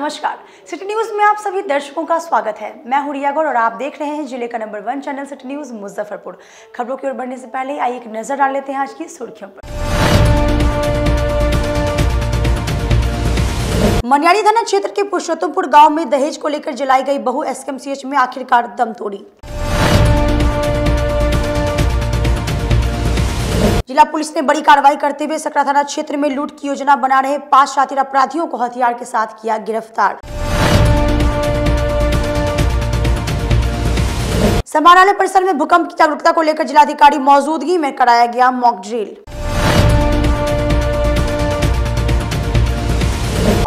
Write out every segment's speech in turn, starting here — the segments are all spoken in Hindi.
नमस्कार, सिटी न्यूज में आप सभी दर्शकों का स्वागत है। मैं हूं रिया गौड़ और आप देख रहे हैं जिले का number 1 channel city News Muzaffarpur. खबरों की ओर बढ़ने से पहले आइए एक नजर डाल लेते हैं आज की सुर्खियों पर। मनियारी थाना क्षेत्र के पुरुषोत्तमपुर गांव में दहेज को लेकर जलाई गई बहू एसकेएमसीएच में आखिरकार दम तोड़ी। जिला पुलिस ने बड़ी कार्रवाई करते हुए सकरा थाना क्षेत्र में लूट की योजना बना रहे 5 शातिर अपराधियों को हथियार के साथ किया गिरफ्तार। समाहरणालय परिसर में भूकंप की जागरूकता को लेकर जिलाधिकारी मौजूदगी में कराया गया मॉक ड्रिल।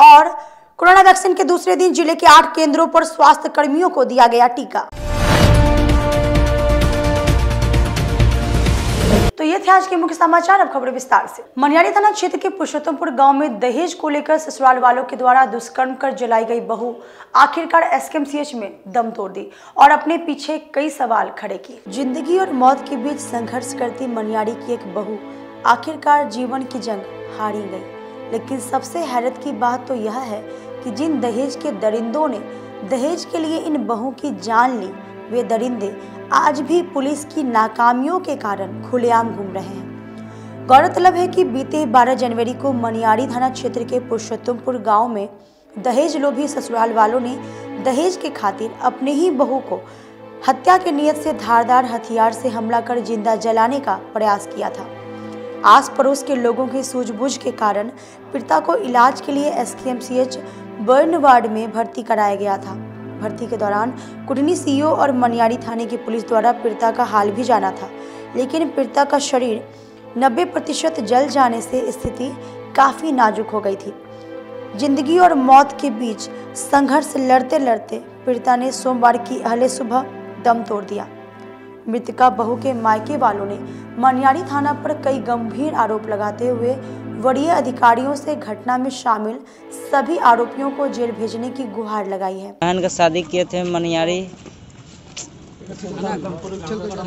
और कोरोना वैक्सीन के दूसरे दिन जिले के 8 केंद्रों पर स्वास्थ्य कर्मियों को दिया गया टीका। तो ये थे आज के मुख्य समाचार। अब खबरें विस्तार से। मनियारी थाना क्षेत्र के पुरुषोत्तमपुर गांव में दहेज को लेकर ससुराल वालों के द्वारा दुष्कर्म कर जलाई गई बहू आखिरकार एसकेएमसीएच में दम तोड़ दी और अपने पीछे कई सवाल खड़े किए। जिंदगी और मौत के बीच संघर्ष करती मनियारी की एक बहू आखिरकार जीवन की जंग हारी गई। लेकिन सबसे हैरत की बात तो यह है कि जिन दहेज के दरिंदों ने दहेज के लिए इन बहू की जान ली, वे दरिंदे आज भी पुलिस की नाकामियों के कारण खुलेआम घूम रहे हैं। गौरतलब है कि बीते 12 जनवरी को मनियारी थाना क्षेत्र के पुरुषोत्तमपुर गांव में दहेज लोभी ससुराल वालों ने दहेज के खातिर अपने ही बहू को हत्या के नियत से धारदार हथियार से हमला कर जिंदा जलाने का प्रयास किया था। आस पड़ोस के लोगों की सूझबूझ के कारण पीड़िता को इलाज के लिए एसकेएमसीएच बर्न वार्ड में भर्ती कराया गया था। भर्ती के दौरान कुटनी सीओ और मनियारी थाने की पुलिस द्वारा पीड़िता का हाल भी जाना था, लेकिन पीड़िता का शरीर 90% जल जाने से स्थिति काफी नाजुक हो गई थी। जिंदगी और मौत के बीच संघर्ष लड़ते लड़ते पीड़िता ने सोमवार की अहले सुबह दम तोड़ दिया। मृतका बहू के मायके वालों ने मनियारी थाना पर कई गंभीर आरोप लगाते हुए वरीय अधिकारियों से घटना में शामिल सभी आरोपियों को जेल भेजने की गुहार लगाई है। बहन का शादी किए थे मनियारी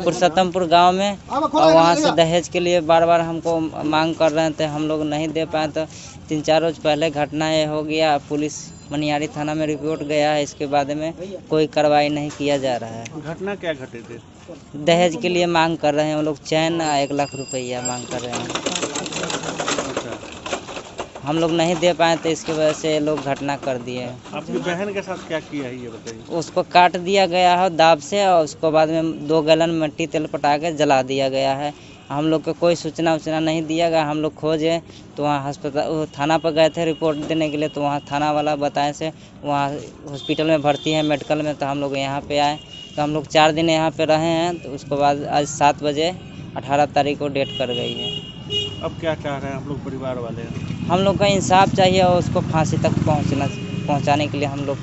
पुरुषोत्तमपुर गांव में और वहां से दहेज के लिए बार बार हमको मांग कर रहे थे, हम लोग नहीं दे पाए। तो 3-4 रोज पहले घटना ये हो गया, पुलिस मनियारी थाना में रिपोर्ट गया है, इसके बाद में कोई कार्रवाई नहीं किया जा रहा है। घटना क्या घटे थे? दहेज के लिए मांग कर रहे हैं वो लोग, चैन 1 लाख रुपया मांग कर रहे हैं। हम लोग नहीं दे पाए तो इसकी वजह से ये लोग घटना कर दिए। आपकी बहन के साथ क्या किया है ये बताइए। उसको काट दिया गया है दाब से और उसको बाद में 2 गैलन मिट्टी तेल पटा के जला दिया गया है। हम लोग को कोई सूचना नहीं दिया गया। हम लोग खोजे तो वहाँ अस्पताल थाना पर गए थे रिपोर्ट देने के लिए, तो वहाँ थाना वाला बताए से वहाँ हॉस्पिटल में भर्ती है मेडिकल में। तो हम लोग यहाँ पे आए, तो हम लोग 4 दिन यहाँ पे रहे हैं। तो उसके बाद आज 7 बजे 18 तारीख को डेट कर गई है। अब क्या चाह रहे हैं हम लोग परिवार वाले? हम लोग का इंसाफ चाहिए और उसको फांसी तक पहुँचाने के लिए हम लोग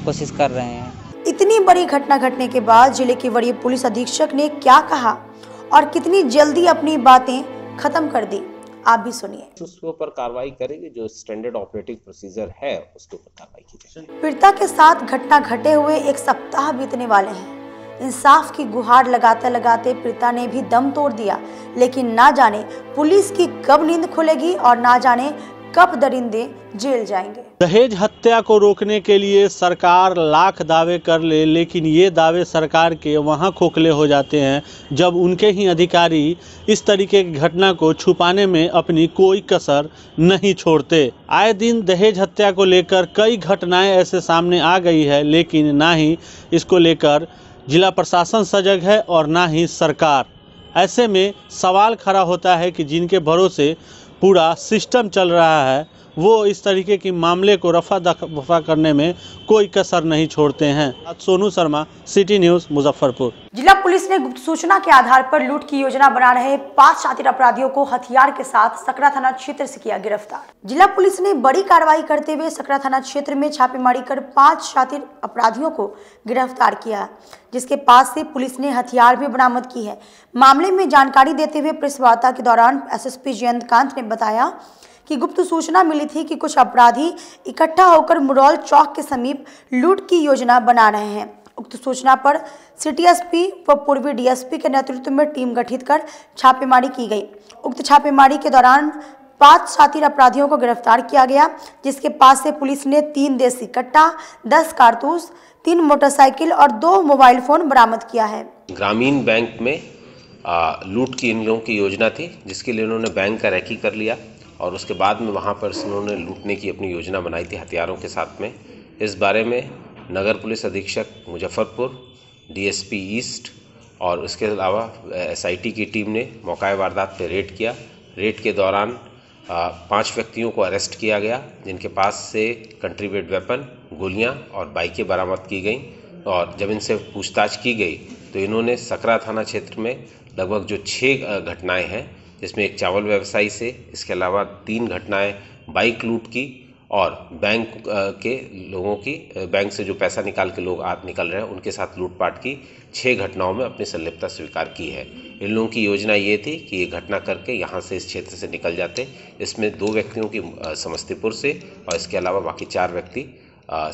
कोशिश कर रहे हैं। इतनी बड़ी घटना घटने के बाद जिले के वरीय पुलिस अधीक्षक ने क्या कहा और कितनी जल्दी अपनी बातें खत्म कर दी, आप भी सुनिए। उसके ऊपर कार्रवाई करेंगे, जो स्टैंडर्ड ऑपरेटिंग प्रोसीजर है उसके ऊपर कार्रवाई की जाएगी। पीड़िता के साथ घटना घटे हुए 1 सप्ताह बीतने वाले हैं। इंसाफ की गुहार लगाते लगाते पीड़िता ने भी दम तोड़ दिया, लेकिन ना जाने पुलिस की कब नींद खुलेगी और ना जाने कब दरिंदे जेल जाएंगे। दहेज हत्या को रोकने के लिए सरकार लाख दावे कर ले, लेकिन ये दावे सरकार के वहाँ खोखले हो जाते हैं जब उनके ही अधिकारी इस तरीके की घटना को छुपाने में अपनी कोई कसर नहीं छोड़ते। आए दिन दहेज हत्या को लेकर कई घटनाएं ऐसे सामने आ गई है, लेकिन ना ही इसको लेकर जिला प्रशासन सजग है और ना ही सरकार। ऐसे में सवाल खड़ा होता है कि जिनके भरोसे पूरा सिस्टम चल रहा है, वो इस तरीके के मामले को रफा दफा करने में कोई कसर नहीं छोड़ते हैं। Sonu Sharma, city News, Muzaffarpur. जिला पुलिस ने गुप्त सूचना के आधार पर लूट की योजना बना रहे 5 शातिर अपराधियों को हथियार के साथ सकरा थाना क्षेत्र से किया गिरफ्तार। जिला पुलिस ने बड़ी कार्रवाई करते हुए सकरा थाना क्षेत्र में छापेमारी कर 5 शातिर अपराधियों को गिरफ्तार किया, जिसके पास से पुलिस ने हथियार भी बरामद की है। मामले में जानकारी देते हुए प्रेस वार्ता के दौरान एसएसपी जयंतकांत ने बताया कि गुप्त सूचना मिली थी कि कुछ अपराधी इकट्ठा होकर मुरौल चौक के समीप लूट की योजना बना रहे हैं। उक्त सूचना पर सिटी एसपी व पूर्वी डीएसपी के नेतृत्व में टीम गठित कर छापेमारी की गई। उक्त छापेमारी के दौरान 5 शातिर अपराधियों को गिरफ्तार किया गया, जिसके पास से पुलिस ने 3 देसी कट्टा, 10 कारतूस, 3 मोटरसाइकिल और 2 मोबाइल फोन बरामद किया है। ग्रामीण बैंक में लूट की इन लोगों की योजना थी, जिसके लिए उन्होंने बैंक का रैकी कर लिया और उसके बाद में वहाँ पर उन्होंने लूटने की अपनी योजना बनाई थी हथियारों के साथ में। इस बारे में नगर पुलिस अधीक्षक मुजफ्फरपुर, डीएसपी ईस्ट और उसके अलावा एसआईटी की टीम ने मौका वारदात पर रेड किया। रेड के दौरान 5 व्यक्तियों को अरेस्ट किया गया, जिनके पास से कंट्रीब्यूट वेपन, गोलियां और बाइकें बरामद की गईं। और जब इनसे पूछताछ की गई तो इन्होंने सकरा थाना क्षेत्र में लगभग जो 6 घटनाएं हैं, जिसमें एक चावल व्यवसायी से, इसके अलावा 3 घटनाएं बाइक लूट की और बैंक के लोगों की, बैंक से जो पैसा निकाल के लोग निकल रहे हैं उनके साथ लूटपाट की 6 घटनाओं में अपनी संलिप्तता स्वीकार की है। इन लोगों की योजना ये थी कि ये घटना करके यहाँ से इस क्षेत्र से निकल जाते। इसमें 2 व्यक्तियों की समस्तीपुर से और इसके अलावा बाकी 4 व्यक्ति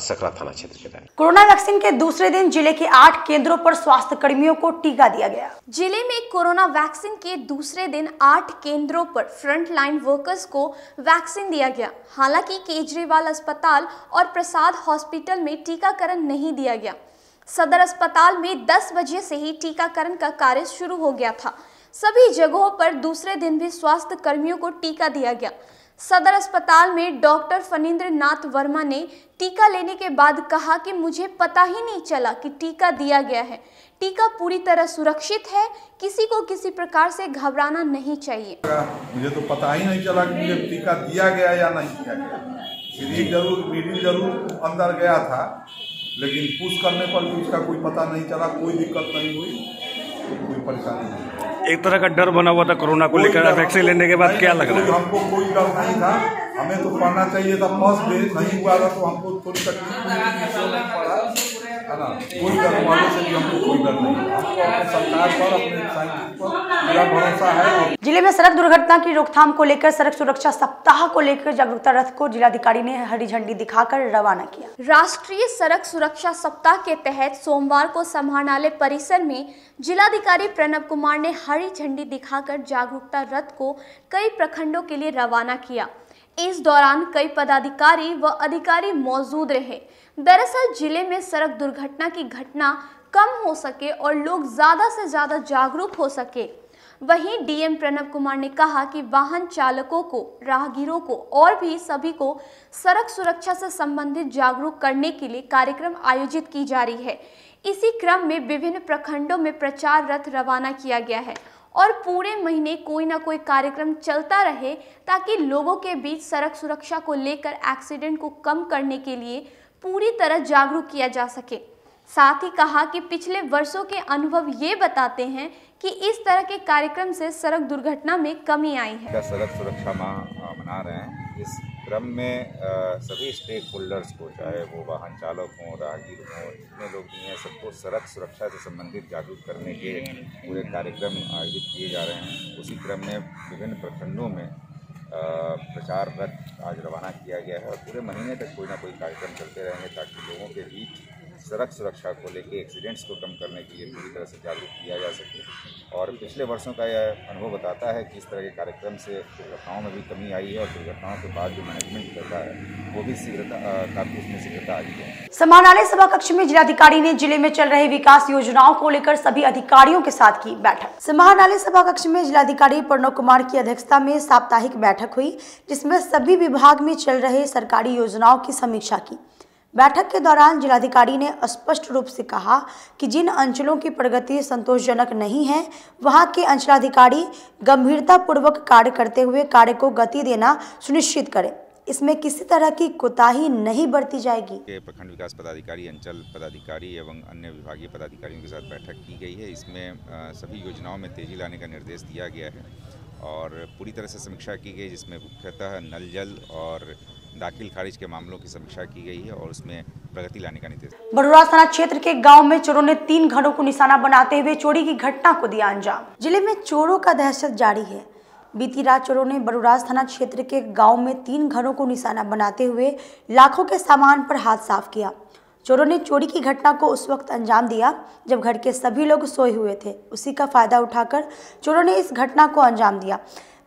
सकरा थाना क्षेत्र के रहने। कोरोना वैक्सीन के दूसरे दिन जिले के 8 केंद्रों पर स्वास्थ्य कर्मियों को टीका दिया गया। जिले में कोरोना वैक्सीन के दूसरे दिन 8 केंद्रों पर फ्रंट लाइन वर्कर्स को वैक्सीन दिया गया। हालांकि केजरीवाल अस्पताल और प्रसाद हॉस्पिटल में टीकाकरण नहीं दिया गया। सदर अस्पताल में 10 बजे से ही टीकाकरण का कार्य शुरू हो गया था। सभी जगहों पर दूसरे दिन भी स्वास्थ्य कर्मियों को टीका दिया गया। सदर अस्पताल में डॉक्टर फणींद्र नाथ वर्मा ने टीका लेने के बाद कहा कि मुझे पता ही नहीं चला कि टीका दिया गया है। टीका पूरी तरह सुरक्षित है, किसी को किसी प्रकार से घबराना नहीं चाहिए। मुझे तो पता ही नहीं चला कि मुझे टीका दिया गया या नहीं दिया गया। मीडिल जरूर अंदर गया था, लेकिन पुश करने पर भी उसका कोई पता नहीं चला, कोई दिक्कत नहीं हुई, कोई परेशानी नहीं। एक तरह का डर बना हुआ था कोरोना को लेकर, वैक्सीन लेने के बाद क्या लग रहा है? हमको कोई डर नहीं था, हमें तो पढ़ना चाहिए था। फर्स्ट डे नहीं हुआ था तो हमको थोड़ी तकलीफ नहीं पड़ा, है ना। कोई डर वाले से भी हमको कोई डर नहीं है। हमको अपने सरकार पर, अपने साइंटिस्ट पर पूरा भरोसा है। जिले में सड़क दुर्घटना की रोकथाम को लेकर सड़क सुरक्षा सप्ताह को लेकर जागरूकता रथ को जिलाधिकारी ने हरी झंडी दिखाकर रवाना किया। राष्ट्रीय सड़क सुरक्षा सप्ताह के तहत सोमवार को समाहरणालय परिसर में जिलाधिकारी प्रणव कुमार ने हरी झंडी दिखाकर जागरूकता रथ को कई प्रखंडों के लिए रवाना किया। इस दौरान कई पदाधिकारी व अधिकारी मौजूद रहे। दरअसल जिले में सड़क दुर्घटना की घटना कम हो सके और लोग ज्यादा से ज्यादा जागरूक हो सके। वहीं डीएम प्रणव कुमार ने कहा कि वाहन चालकों को, राहगीरों को और भी सभी को सड़क सुरक्षा से संबंधित जागरूक करने के लिए कार्यक्रम आयोजित की जा रही है। इसी क्रम में विभिन्न प्रखंडों में प्रचार रथ रवाना किया गया है और पूरे महीने कोई ना कोई कार्यक्रम चलता रहे, ताकि लोगों के बीच सड़क सुरक्षा को लेकर एक्सीडेंट को कम करने के लिए पूरी तरह जागरूक किया जा सके। साथ ही कहा कि पिछले वर्षों के अनुभव ये बताते हैं कि इस तरह के कार्यक्रम से सड़क दुर्घटना में कमी आई है। सड़क सुरक्षा माह मना रहे हैं। इस क्रम में सभी स्टेक होल्डर्स को, चाहे वो वाहन चालक हों, राहगीर हों, जितने लोग भी हैं, सबको सड़क सुरक्षा से संबंधित जागरूक करने के पूरे कार्यक्रम आयोजित किए जा रहे हैं। उसी क्रम में विभिन्न प्रखंडों में प्रचार रथ आज रवाना किया गया है और पूरे महीने तक कोई ना कोई कार्यक्रम चलते रहेंगे, ताकि लोगों के बीच सड़क सुरक्षा को लेकर एक्सीडेंट्स को कम करने के लिए पूरी तरह से जागरूक किया जा सके। और पिछले वर्षों का यह अनुभव बताता है कि इस तरह के कार्यक्रम से दुर्घटनाओं में भी कमी आई है और दुर्घटनाओं के बाद जो मैनेजमेंट करता है वो भी काफी उसमें शीघ्रता आई है। समाहरणालय सभा कक्ष में जिलाधिकारी ने जिले में चल रहे विकास योजनाओं को लेकर सभी अधिकारियों के साथ की बैठक। समाहरणालय सभा कक्ष में जिलाधिकारी प्रणव कुमार की अध्यक्षता में साप्ताहिक बैठक हुई, जिसमें सभी विभाग में चल रहे सरकारी योजनाओं की समीक्षा की। बैठक के दौरान जिलाधिकारी ने स्पष्ट रूप से कहा कि जिन अंचलों की प्रगति संतोषजनक नहीं है, वहां के अंचलाधिकारी गंभीरतापूर्वक कार्य करते हुए कार्य को गति देना सुनिश्चित करें। इसमें किसी तरह की कोताही नहीं बरती जाएगी। प्रखंड विकास पदाधिकारी, अंचल पदाधिकारी एवं अन्य विभागीय पदाधिकारियों के साथ बैठक की गई है। इसमें सभी योजनाओं में तेजी लाने का निर्देश दिया गया है और पूरी तरह से समीक्षा की गई, जिसमें मुख्यतः नल जल और दाखिल खारिज के मामलों की समीक्षा की गई है और उसमें प्रगति लाने का निर्देश। बरुराज थाना क्षेत्र के गांव में चोरों ने 3 घरों को निशाना बनाते हुए चोरी की घटना को दिया अंजाम। जिले में चोरों का दहशत जारी है। बीती रात चोरों ने बरुराज थाना क्षेत्र के गांव में 3 घरों को निशाना बनाते हुए लाखों के सामान पर हाथ साफ किया। चोरों ने चोरी की घटना को उस वक्त अंजाम दिया जब घर के सभी लोग सोए हुए थे। उसी का फायदा उठाकर चोरों ने इस घटना को अंजाम दिया।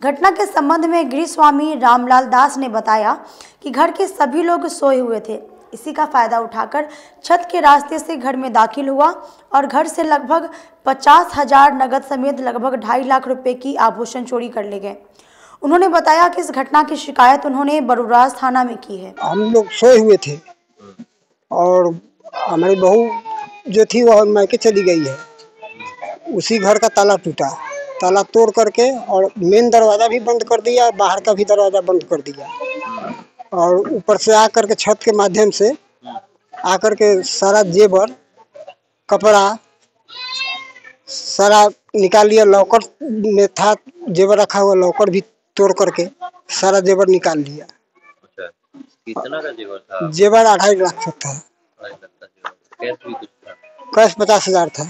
घटना के संबंध में गृह स्वामी रामलाल दास ने बताया कि घर के सभी लोग सोए हुए थे। इसी का फायदा उठाकर छत के रास्ते से घर में दाखिल हुआ और घर से लगभग 50,000 नगद समेत लगभग 2.5 लाख रुपए की आभूषण चोरी कर ले गए। उन्होंने बताया कि इस घटना की शिकायत उन्होंने बरूराज थाना में की है। हम लोग सोए हुए थे और हमारी बहू जो थी वह मायके चली गई है। उसी घर का ताला टूटा, ताला तोड़ करके और मेन दरवाज़ा भी बंद कर दिया, बाहर का भी दरवाज़ा बंद कर दिया और ऊपर से आकर के छत के माध्यम से आकर के सारा जेवर कपड़ा सारा निकाल लिया। लॉकर में था जेवर रखा हुआ, लॉकर भी तोड़ करके सारा जेवर निकाल लिया। अच्छा, कितना का जेवर था? जेवर 2.5 लाख का था। कैश भी कुछ था? कैश 50,000 था।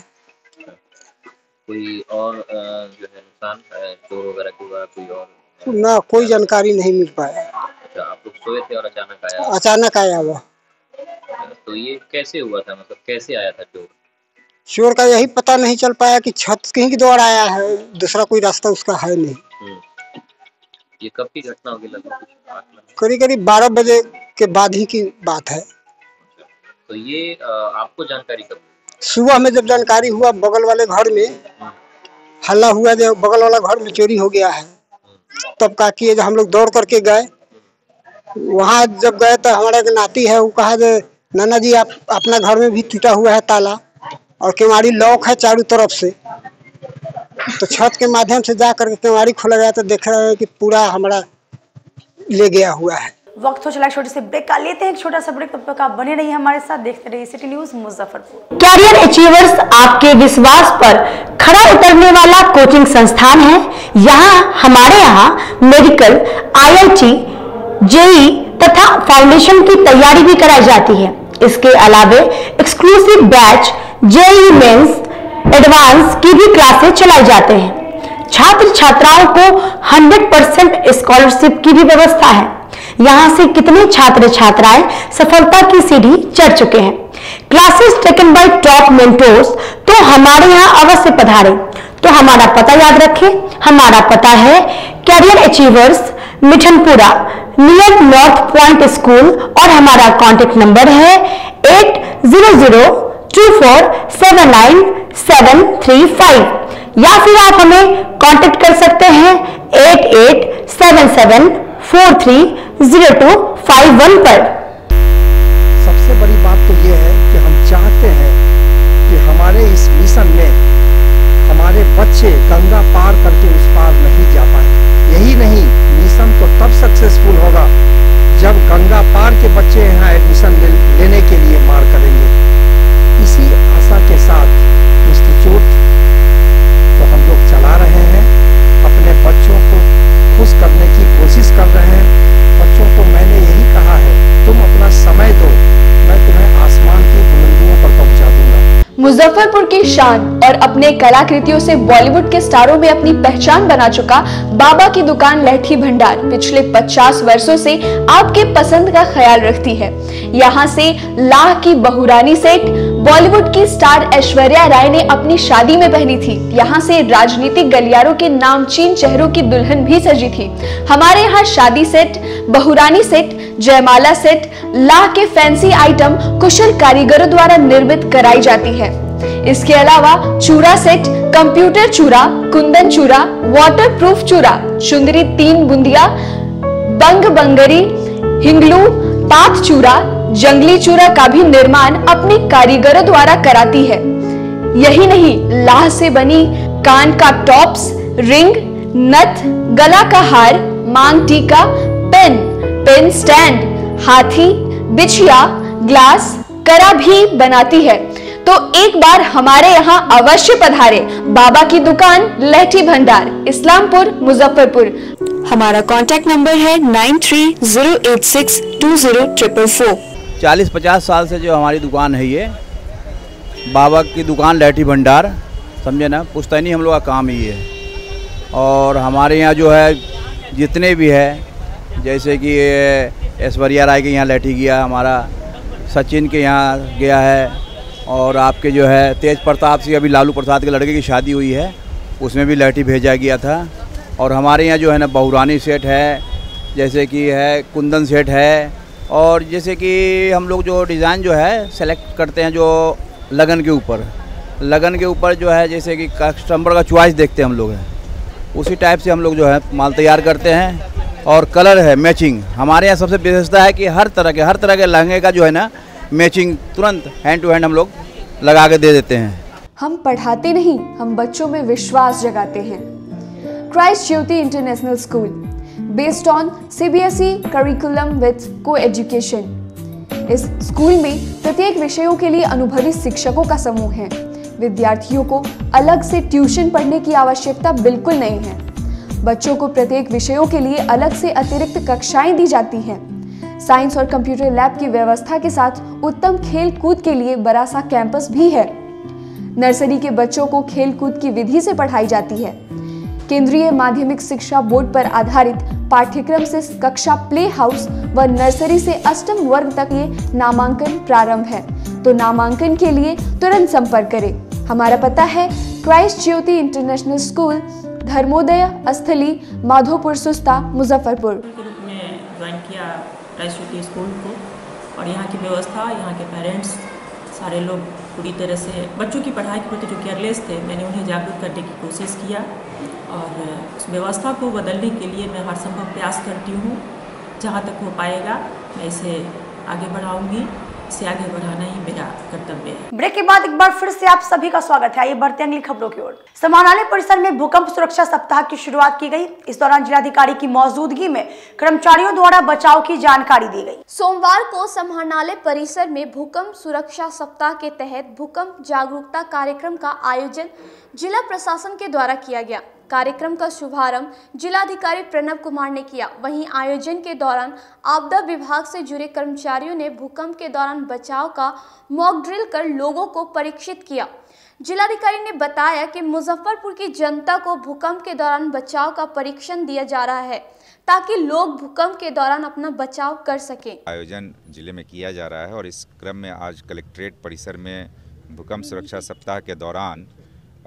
कोई और जो है नुकसान चोर वगैरह के द्वारा कोई और ना कोई जानकारी नहीं मिल पाया। अच्छा, आप लोग सोए थे और अचानक आया हुआ। तो ये कैसे हुआ था, मतलब कैसे आया था चोर? चोर का यही पता नहीं चल पाया कि छत कहीं की द्वारा आया है, दूसरा कोई रास्ता उसका है नहीं। ये कब की घटना होगी? लगभग करीब 12 बजे के बाद ही की बात है। तो ये आपको जानकारी कब? सुबह में जब जानकारी हुआ, बगल वाले घर में हल्ला हुआ जो बगल वाला घर में चोरी हो गया है, तब का किए हम लोग दौड़ करके गए। वहाँ जब गए तो हमारा एक नाती है, वो कहा जो नाना जी आप अपना घर में भी टूटा हुआ है ताला और केवाड़ी लॉक है चारों तरफ से। तो छत के माध्यम से जा करके केवाड़ी खोला गया तो देख रहे हैं कि पूरा हमारा ले गया हुआ है। वक्त हो चला छोटे से ब्रेक का, लेते हैं एक छोटा सा ब्रेक। तब तक आप बने रहिए हमारे साथ, देखते रहिए City News Muzaffarpur. Career Achievers आपके विश्वास पर खरा उतरने वाला कोचिंग संस्थान है। हमारे यहाँ मेडिकल, IIT, JEE तथा फाउंडेशन की तैयारी भी कराई जाती है। इसके अलावे exclusive batch JEE mains advance की भी क्लासेस चलाई जाते हैं। छात्र छात्राओं को 100% स्कॉलरशिप की भी व्यवस्था है। यहाँ से कितने छात्र छात्राएं सफलता की सीढ़ी चढ़ चुके हैं। Classes taken by top mentors, तो हमारे यहाँ अवश्य पधारें। तो हमारा पता याद रखें, हमारा पता है Career Achievers, Mithanpura, near North Point School और हमारा कॉन्टेक्ट नंबर है 8002479735 या फिर आप हमें कांटेक्ट कर सकते हैं 8877430251 पर। सबसे बड़ी बात तो ये है कि हम चाहते हैं कि हमारे इस मिशन में हमारे बच्चे गंगा पार करके उस पार नहीं जा पाए। यही नहीं, मिशन तो तब सक्सेसफुल होगा जब गंगा पार के बच्चे यहाँ एडमिशन लेने के लिए मार करेंगे। इसी आशा के साथ इंस्टीट्यूट तो हम लोग चला रहे हैं, अपने बच्चों को खुश करने की कोशिश कर रहे हैं। बच्चों को मैंने यही कहा है, तुम अपना समय दो, मैं तुम्हें आसमान की बुलंदियों पर पहुंचा दूंगा। मुजफ्फरपुर की शान और अपने कलाकृतियों से बॉलीवुड के स्टारों में अपनी पहचान बना चुका बाबा की दुकान लहठी भंडार पिछले 50 वर्षों से आपके पसंद का ख्याल रखती है। यहाँ से लाह की बहुरानी सेट बॉलीवुड की स्टार ऐश्वर्या राय ने अपनी शादी में पहनी थी। यहाँ से राजनीतिक गलियारों के नामचीन चेहरों की दुल्हन भी सजी थी। हमारे यहाँ शादी सेट, बहुरानी सेट, जयमाला सेट, लाह के फैंसी आइटम कुशल कारीगरों द्वारा निर्मित कराई जाती है। इसके अलावा चूड़ा सेट, कंप्यूटर चूड़ा, कुंदन चूड़ा, वाटरप्रूफ चूड़ा, चुंदरी 3 बुंदिया, बंग बंगरी, हिंगलू, तात चूड़ा, जंगली चूड़ा का भी निर्माण अपनी कारीगरों द्वारा कराती है। यही नहीं, लाह से बनी कान का टॉप्स, रिंग, नथ, गला का हार, मांग टीका, पेन स्टैंड, हाथी, बिछिया, ग्लास, करा भी बनाती है। तो एक बार हमारे यहाँ अवश्य पधारे। बाबा की दुकान लहठी भंडार, इस्लामपुर, मुजफ्फरपुर। हमारा कांटेक्ट नंबर है 9308620444। 40-50 साल से जो हमारी दुकान है, ये बाबा की दुकान लहठी भंडार, समझे ना, पुश्तैनी हम लोग का काम ही है। और हमारे यहाँ जो है जितने भी है, जैसे कि ऐश्वर्या राय के यहाँ लहठी गया, हमारा सचिन के यहाँ गया है, और आपके जो है तेज प्रताप सिंह, अभी लालू प्रसाद के लड़के की शादी हुई है, उसमें भी लहठी भेजा गया था। और हमारे यहाँ जो है ना बहुरानी सेट है, जैसे कि है कुंदन सेट है, और जैसे कि हम लोग जो डिज़ाइन जो है सेलेक्ट करते हैं जो लगन के ऊपर जो है, जैसे कि कस्टमर का चॉइस देखते हैं हम लोग हैं, उसी टाइप से हम लोग जो है माल तैयार करते हैं। और कलर है मैचिंग, हमारे यहाँ सबसे विशेषता है कि हर तरह के लहंगे का जो है ना मैचिंग तुरंत हैंड टू हैंड हम लोग लगा के दे देते हैं। हम पढ़ाते नहीं, हम बच्चों में विश्वास जगाते हैं। Christ Jyoti international school, based on CBSE curriculum with coeducation. इस स्कूल में प्रत्येक विषयों के लिए अनुभवी शिक्षकों का समूह है। विद्यार्थियों को अलग से ट्यूशन पढ़ने की आवश्यकता बिल्कुल नहीं है। बच्चों को प्रत्येक विषयों के लिए अलग से अतिरिक्त कक्षाएं दी जाती हैं। साइंस और कंप्यूटर लैब की व्यवस्था के साथ उत्तम खेल कूद के लिए बड़ा सा कैंपस भी है। नर्सरी के बच्चों को खेल कूद की विधि से पढ़ाई जाती है। केंद्रीय माध्यमिक शिक्षा बोर्ड पर आधारित पाठ्यक्रम से कक्षा प्ले हाउस व नर्सरी से अष्टम वर्ग तक ये नामांकन प्रारंभ है, तो नामांकन के लिए तुरंत संपर्क करें। हमारा पता है Christ Jyoti international school, Dharmodaya स्थली, माधोपुर सुस्ता, मुजफ्फरपुर। के रूप में ज्वाइन किया क्राइस्ट ज्योति स्कूल को, और यहाँ की व्यवस्था, यहाँ के पेरेंट्स सारे लोग पूरी तरह से बच्चों की पढ़ाई के प्रति जो केयरलेस थे, मैंने उन्हें जागरूक करने की कोशिश किया और उस व्यवस्था को बदलने के लिए मैं हर संभव प्रयास करती हूँ। जहाँ तक हो पाएगा मैं इसे आगे बढ़ाऊंगी, इसे आगे बढ़ाना ही मेरा कर्तव्य है। ब्रेक के बाद एक बार फिर से आप सभी का स्वागत है। आइए बढ़ते हैं अगली खबरों की ओर। समाहरणालय परिसर में भूकंप सुरक्षा सप्ताह की शुरुआत की गई। इस दौरान जिलाधिकारी की मौजूदगी में कर्मचारियों द्वारा बचाव की जानकारी दी गई। सोमवार को समाहरणालय परिसर में भूकंप सुरक्षा सप्ताह के तहत भूकंप जागरूकता कार्यक्रम का आयोजन जिला प्रशासन के द्वारा किया गया। कार्यक्रम का शुभारंभ जिलाधिकारी प्रणव कुमार ने किया। वहीं आयोजन के दौरान आपदा विभाग से जुड़े कर्मचारियों ने भूकंप के दौरान बचाव का मॉक ड्रिल कर लोगों को परीक्षित किया। जिलाधिकारी ने बताया कि मुजफ्फरपुर की जनता को भूकंप के दौरान बचाव का परीक्षण दिया जा रहा है ताकि लोग भूकंप के दौरान अपना बचाव कर सकें। आयोजन जिले में किया जा रहा है और इस क्रम में आज कलेक्ट्रेट परिसर में भूकंप सुरक्षा सप्ताह के दौरान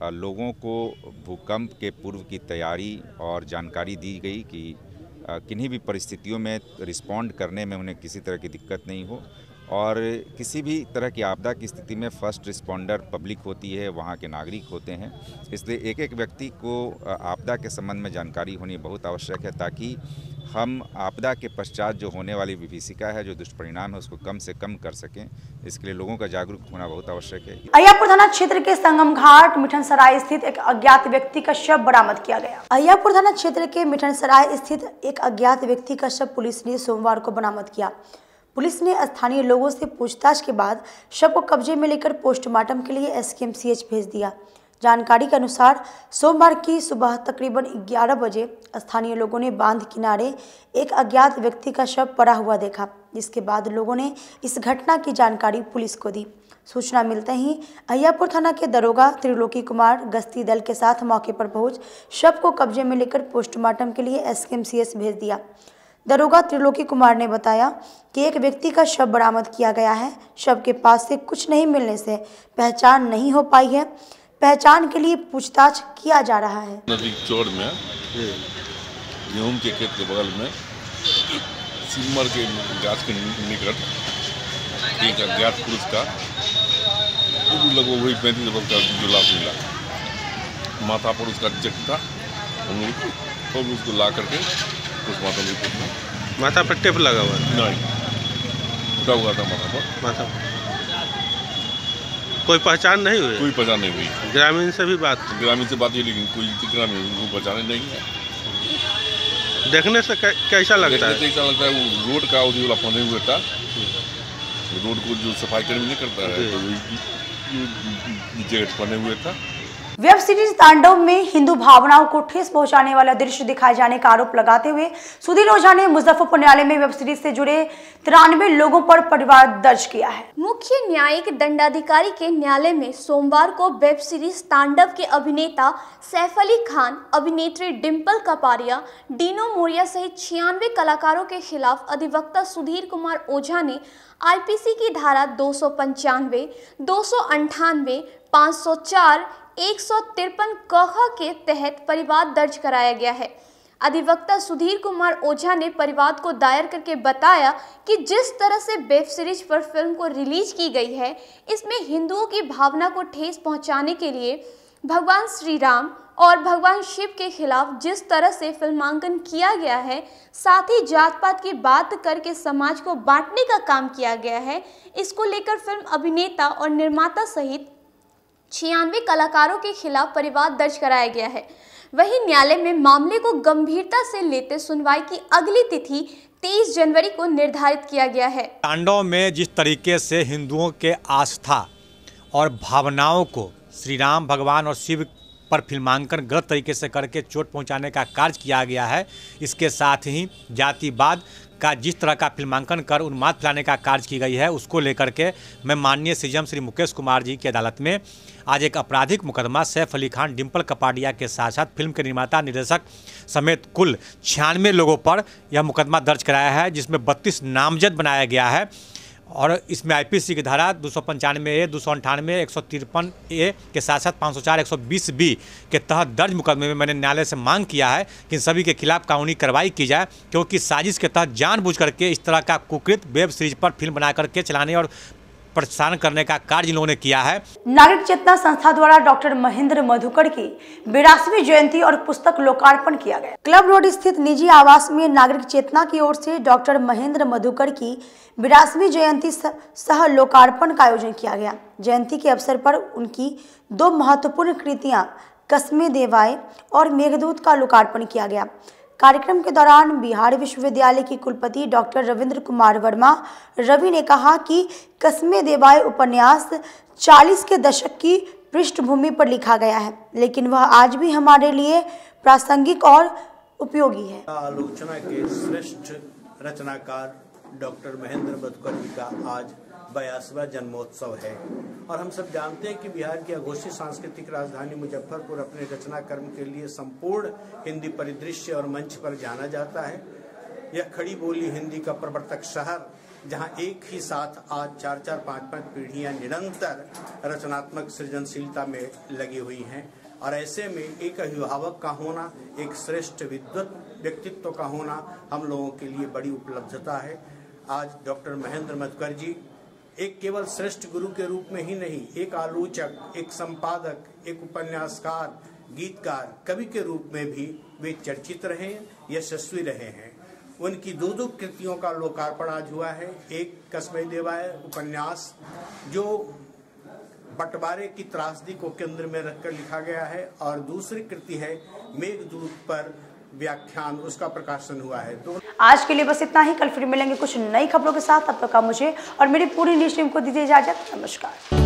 लोगों को भूकंप के पूर्व की तैयारी और जानकारी दी गई कि किन्हीं भी परिस्थितियों में रिस्पॉन्ड करने में उन्हें किसी तरह की दिक्कत नहीं हो, और किसी भी तरह की आपदा की स्थिति में फर्स्ट रिस्पॉन्डर पब्लिक होती है, वहाँ के नागरिक होते हैं। इसलिए एक एक व्यक्ति को आपदा के संबंध में जानकारी होनी बहुत आवश्यक है ताकि हम आपदा के पश्चात जो होने वाली विभीषिका है, जो दुष्परिणाम है, उसको कम से कम कर सकें। इसके लिए लोगों का जागरूक होना बहुत आवश्यक है। अय्यापुर थाना क्षेत्र के संगम घाट मिठनसराय स्थित एक अज्ञात व्यक्ति का शव बरामद किया गया। अय्यापुर थाना क्षेत्र के मिठनसराय स्थित एक अज्ञात व्यक्ति का शव पुलिस ने सोमवार को बरामद किया। पुलिस ने स्थानीय लोगों से पूछताछ के बाद शव को कब्जे में लेकर पोस्टमार्टम के लिए SKMCH भेज दिया। जानकारी के अनुसार सोमवार की सुबह तकरीबन 11 बजे स्थानीय लोगों ने बांध किनारे एक अज्ञात व्यक्ति का शव पड़ा हुआ देखा, जिसके बाद लोगों ने इस घटना की जानकारी पुलिस को दी। सूचना मिलते ही अय्यापुर थाना के दरोगा त्रिलोकी कुमार गश्ती दल के साथ मौके पर पहुंच शव को कब्जे में लेकर पोस्टमार्टम के लिए SKMCH भेज दिया। दरोगा त्रिलोकी कुमार ने बताया कि एक व्यक्ति का शव बरामद किया गया है। शव के पास से कुछ नहीं मिलने से पहचान नहीं हो पाई है। पहचान के लिए पूछताछ किया जा रहा है। नदी चौड़ में गेहूं के खेत के बगल में सिमर के गाछ के निकट एक अज्ञात पुरुष का लगभग वही 35 वर्ष का जो लाश मिला, माथा पर उसका जख्म था, और उसको ला करके पोस्टमार्टम रिपोर्ट में माथा पर टेप लगा हुआ नहीं, फटा हुआ था माथा पर। कोई पहचान नहीं हुई? कोई पहचान नहीं हुई। ग्रामीण से भी बात? ग्रामीण से बात हुई, लेकिन कोई ग्रामीण उनको पहचाने नहीं है। देखने से कैसा लगता है? कैसा लगता है, वो रोड का उसी वाला बने हुए था, रोड को जो सफाई कर्मी नहीं करता है तो वही जगह बने हुए था। वेब सीरीज तांडव में हिंदू भावनाओं को ठेस पहुंचाने वाला दृश्य दिखाए जाने का आरोप लगाते हुए सुधीर ओझा ने मुजफ्फरपुर न्यायालय में वेब सीरीज से जुड़े 93 लोगों पर परिवार दर्ज किया है। मुख्य न्यायिक दंडाधिकारी के न्यायालय में सोमवार को वेब सीरीज तांडव के अभिनेता सैफ अली खान, अभिनेत्री डिम्पल कपाड़िया, डीनो मोरिया सहित 96 कलाकारों के खिलाफ अधिवक्ता सुधीर कुमार ओझा ने IPC की धारा 295, 298, 504, 153 कह के तहत परिवाद दर्ज कराया गया है। अधिवक्ता सुधीर कुमार ओझा ने परिवाद को दायर करके बताया कि जिस तरह से वेब सीरीज पर फिल्म को रिलीज की गई है, इसमें हिंदुओं की भावना को ठेस पहुंचाने के लिए भगवान श्री राम और भगवान शिव के खिलाफ जिस तरह से फिल्मांकन किया गया है, साथ ही जात पात की बात करके समाज को बांटने का काम किया गया है, इसको लेकर फिल्म अभिनेता और निर्माता सहित 96 कलाकारों के खिलाफ परिवाद दर्ज कराया गया है। वहीं न्यायालय में मामले को गंभीरता से लेते सुनवाई की अगली तिथि 23 जनवरी को निर्धारित किया गया है। तांडव में जिस तरीके से हिंदुओं के आस्था और भावनाओं को श्री राम भगवान और शिव पर फिल्मांकन गलत तरीके से करके चोट पहुंचाने का कार्य किया गया है, इसके साथ ही जातिवाद का जिस तरह का फिल्मांकन कर उन्माद फैलाने का कार्य की गई है, उसको लेकर के मैं माननीय सीएम श्री मुकेश कुमार जी की अदालत में आज एक आपराधिक मुकदमा सैफ अली खान, डिम्पल कपाड़िया के साथ साथ फिल्म के निर्माता निर्देशक समेत कुल 96 लोगों पर यह मुकदमा दर्ज कराया है, जिसमें 32 नामजद बनाया गया है और इसमें आईपीसी की धारा 295A, 298, 153A के साथ साथ 504, 120B के तहत दर्ज मुकदमे में मैंने न्यायालय से मांग किया है कि इन सभी के खिलाफ कानूनी कार्रवाई की जाए, क्योंकि साजिश के तहत जानबूझ करके इस तरह का कुकृत वेब सीरीज पर फिल्म बना करके चलाने और प्रसारण करने का कार्य इन लोगों ने किया है। नागरिक चेतना संस्था द्वारा डॉक्टर महेंद्र मधुकर की 82वीं जयंती और पुस्तक लोकार्पण किया गया। क्लब रोड स्थित निजी आवास में नागरिक चेतना की ओर से डॉक्टर महेंद्र मधुकर की 82वीं जयंती सह लोकार्पण का आयोजन किया गया। जयंती के अवसर पर उनकी 2 महत्वपूर्ण कृतियां कस्मे देवाय और मेघदूत का लोकार्पण किया गया। कार्यक्रम के दौरान बिहार विश्वविद्यालय की कुलपति डॉक्टर रविंद्र कुमार वर्मा रवि ने कहा कि कस्मे देवाय उपन्यास 40 के दशक की पृष्ठभूमि पर लिखा गया है, लेकिन वह आज भी हमारे लिए प्रासंगिक और उपयोगी है। आलोचना के श्रेष्ठ रचनाकार डॉक्टर महेंद्र मधुकर जी का आज 82वां जन्मोत्सव है और हम सब जानते हैं कि बिहार की अघोषित सांस्कृतिक राजधानी मुजफ्फरपुर अपने रचना कर्म के लिए संपूर्ण हिंदी परिदृश्य और मंच पर जाना जाता है। यह खड़ी बोली हिंदी का प्रवर्तक शहर, जहां एक ही साथ आज 4-4, 5-5 पीढ़ियां निरंतर रचनात्मक सृजनशीलता में लगी हुई हैं और ऐसे में एक अभिभावक का होना, एक श्रेष्ठ विद्वत व्यक्तित्व का होना हम लोगों के लिए बड़ी उपलब्धता है। आज डॉक्टर महेंद्र मधुकर जी एक केवल श्रेष्ठ गुरु के रूप में ही नहीं, एक आलोचक, एक संपादक, एक उपन्यासकार, गीतकार, कवि के रूप में भी वे चर्चित रहे, यशस्वी रहे हैं। उनकी 2 कृतियों का लोकार्पण आज हुआ है। एक कस्मे देवाय उपन्यास जो बंटवारे की त्रासदी को केंद्र में रखकर लिखा गया है और दूसरी कृति है मेघदूत पर व्याख्यान, उसका प्रकाशन हुआ है। तो आज के लिए बस इतना ही। कल फिर मिलेंगे कुछ नई खबरों के साथ। तब तक मुझे और मेरी पूरी न्यूज़ टीम को दीजिए इजाजत। नमस्कार।